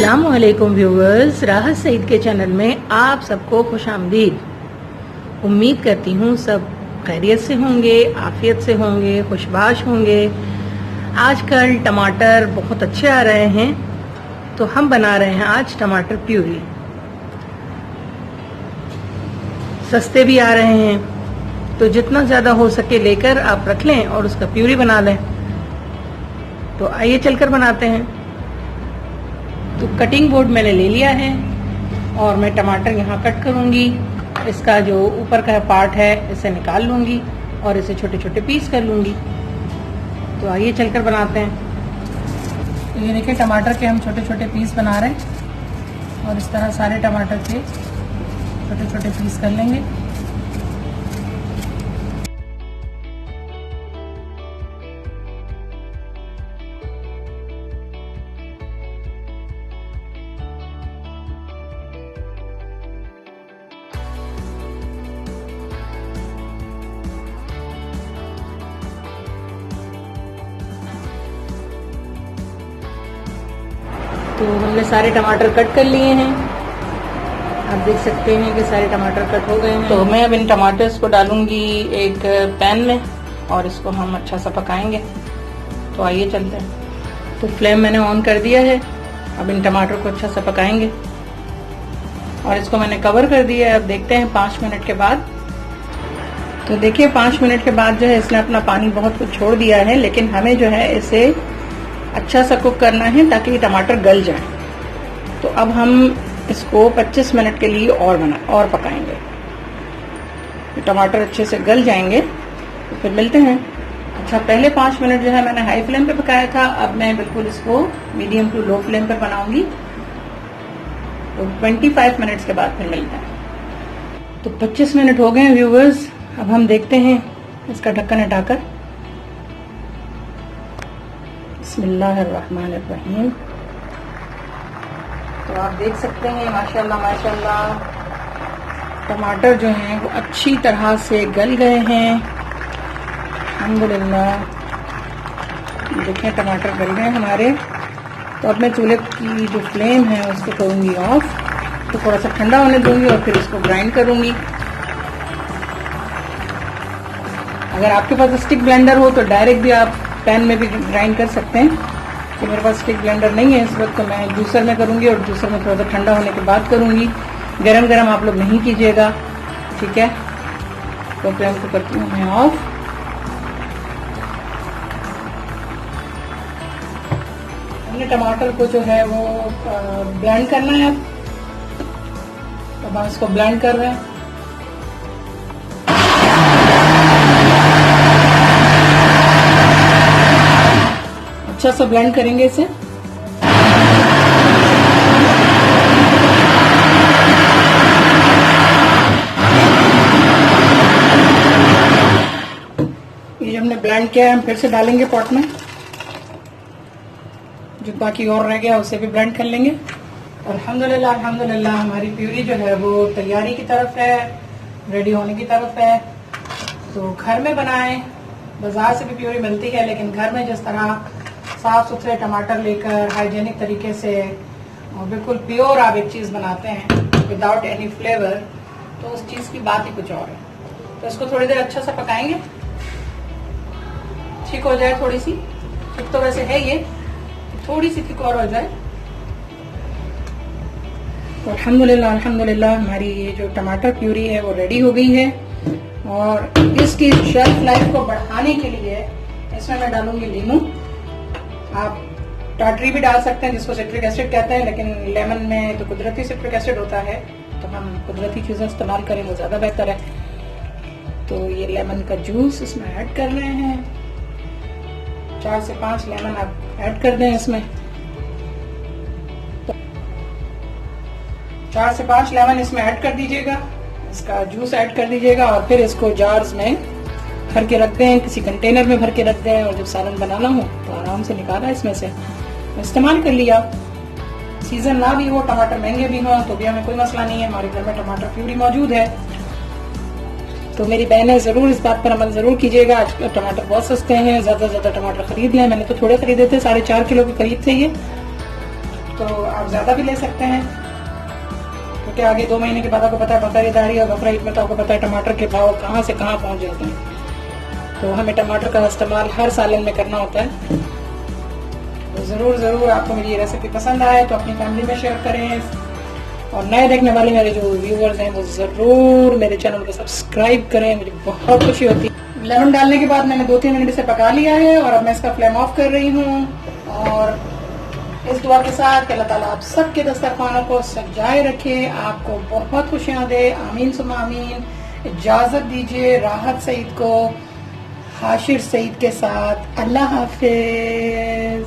अस्सलामुअलैकुम व्यूवर्स, राहत सईद के चैनल में आप सबको खुशामदीद। उम्मीद करती हूँ सब खैरियत से होंगे, आफियत से होंगे, खुशबाश होंगे। आजकल टमाटर बहुत अच्छे आ रहे हैं, तो हम बना रहे हैं आज टमाटर प्यूरी। सस्ते भी आ रहे हैं, तो जितना ज़्यादा हो सके लेकर आप रख लें और उसका प्यूरी बना लें। तो आइए चलकर बनाते हैं। तो कटिंग बोर्ड मैंने ले लिया है और मैं टमाटर यहाँ कट करूँगी। इसका जो ऊपर का पार्ट है इसे निकाल लूँगी और इसे छोटे छोटे पीस कर लूँगी। तो आइए चलकर बनाते हैं। तो ये देखिए टमाटर के हम छोटे छोटे पीस बना रहे हैं और इस तरह सारे टमाटर के छोटे छोटे पीस कर लेंगे। तो हमने सारे टमाटर कट कर लिए हैं। आप देख सकते हैं कि सारे टमाटर कट हो गए हैं। तो मैं अब इन टमाटर्स को डालूंगी एक पैन में और इसको हम अच्छा सा पकाएंगे। तो आइए चलते हैं। तो फ्लेम मैंने ऑन कर दिया है। अब इन टमाटर को अच्छा सा पकाएंगे और इसको मैंने कवर कर दिया है। अब देखते हैं 5 मिनट के बाद। तो देखिए 5 मिनट के बाद जो है इसने अपना पानी बहुत कुछ छोड़ दिया है, लेकिन हमें जो है इसे अच्छा सा कुक करना है ताकि ये टमाटर गल जाए। तो अब हम इसको 25 मिनट के लिए और पकाएंगे। तो टमाटर अच्छे से गल जाएंगे तो फिर मिलते हैं। अच्छा, पहले 5 मिनट जो है मैंने हाई फ्लेम पे पकाया था, अब मैं बिल्कुल इसको मीडियम टू लो फ्लेम पे बनाऊंगी। तो 25 मिनट्स के बाद फिर मिलते हैं। तो 25 मिनट हो गए व्यूवर्स। अब हम देखते हैं इसका ढक्कन हटाकर। बिस्मिल्लाहिर्रहमानिर्रहीम। तो आप देख सकते हैं माशाल्लाह माशाल्लाह टमाटर जो हैं वो अच्छी तरह से गल गए हैं। अल्हम्दुलिल्लाह। देखें टमाटर गल गए हमारे। तो अब मैं चूल्हे की जो फ्लेम है उसको करूँगी ऑफ। तो थोड़ा सा ठंडा होने दूंगी और फिर इसको ग्राइंड करूँगी। अगर आपके पास स्टिक ब्लेंडर हो तो डायरेक्ट भी आप पैन में भी ग्राइंड कर सकते हैं। तो मेरे पास स्टिक ब्लेंडर नहीं है इस वक्त, तो मैं जूसर में करूंगी और जूसर में थोड़ा सा ठंडा होने के बाद करूंगी। गरम गरम आप लोग नहीं कीजिएगा, ठीक है। तो फ्लेम को करती हूँ मैं ऑफ। हमने टमाटर को जो है वो ब्लेंड करना है। अब हम इसको ब्लेंड कर रहे हैं। अच्छा सा ब्लेंड करेंगे इसे। ये जो हमने ब्लेंड किया है हम फिर से डालेंगे पॉट में। जो बाकी और रह गया उसे भी ब्लेंड कर लेंगे। अल्हम्दुलिल्लाह अल्हम्दुलिल्लाह हमारी प्यूरी जो है वो तैयारी की तरफ है, रेडी होने की तरफ है। तो घर में बनाएं। बाजार से भी प्यूरी मिलती है, लेकिन घर में जिस तरह साफ सुथरे टमाटर लेकर हाइजेनिक तरीके से और बिल्कुल प्योर आप एक चीज बनाते हैं विदाउट एनी फ्लेवर, तो उस चीज की बात ही कुछ और है। तो इसको थोड़ी देर अच्छा सा पकाएंगे, ठीक हो जाए थोड़ी सी। ठीक तो वैसे है ये, थोड़ी सी थिक और हो जाए। तो अल्हम्दुलिल्लाह अल्हम्दुलिल्लाह हमारी ये जो टमाटर प्यूरी है वो रेडी हो गई है। और इसकी शेल्फ लाइफ को बढ़ाने के लिए इसमें मैं डालूंगी नींबू। आप टाटरी भी डाल सकते हैं जिसको सिट्रिक एसिड कहते हैं, लेकिन लेमन में तो कुदरती सिट्रिक एसिड होता है, तो हम कुदरती चीजें इस्तेमाल करें वो ज्यादा बेहतर है। तो ये लेमन का जूस इसमें ऐड कर रहे हैं। 4 से 5 लेमन आप ऐड कर दें इसमें। 4 से 5 लेमन इसमें ऐड कर दीजिएगा, इसका जूस ऐड कर दीजिएगा और फिर इसको जार्स में भर के रख दें, किसी कंटेनर में भर के रख दें। और जब सालन बनाना हो तो आराम से निकाला इसमें से इस्तेमाल कर लिया। सीजन ना भी हो, टमाटर महंगे भी हों, तो भी हमें कोई मसला नहीं है। हमारे घर में टमाटर प्यूरी मौजूद है। तो मेरी बहनें जरूर इस बात पर अमल जरूर कीजिएगा। आजकल टमाटर बहुत सस्ते हैं, ज्यादा से ज्यादा टमाटर खरीद लें। मैंने तो थोड़े खरीदे थे, 4.5 किलो के करीब थे ये। तो आप ज़्यादा भी ले सकते हैं, क्योंकि आगे 2 महीने के बाद आपको पता है खरीदारी और बकरा ईद में तो आपको पता है टमाटर के भाव कहाँ से कहाँ पहुँच जाते हैं। तो हमें टमाटर का इस्तेमाल हर सालन में करना होता है। तो ज़रूर आपको मेरी ये रेसिपी पसंद आए तो अपनी फैमिली में शेयर करें, और नए देखने वाले मेरे जो व्यूअर्स हैं वो ज़रूर मेरे चैनल को सब्सक्राइब करें, मुझे बहुत खुशी होती है। लेमन डालने के बाद मैंने 2-3 मिनट से पका लिया है और अब मैं इसका फ्लेम ऑफ कर रही हूँ। और इस दुआ के साथ कि अल्लाह ताला आप सबके दस्तरखानों को सजाए रखे, आपको बहुत खुशियाँ दे, आमीन सुमा आमीन। इजाज़त दीजिए राहत सईद को हाशिर सईद के साथ। अल्लाह हाफिज।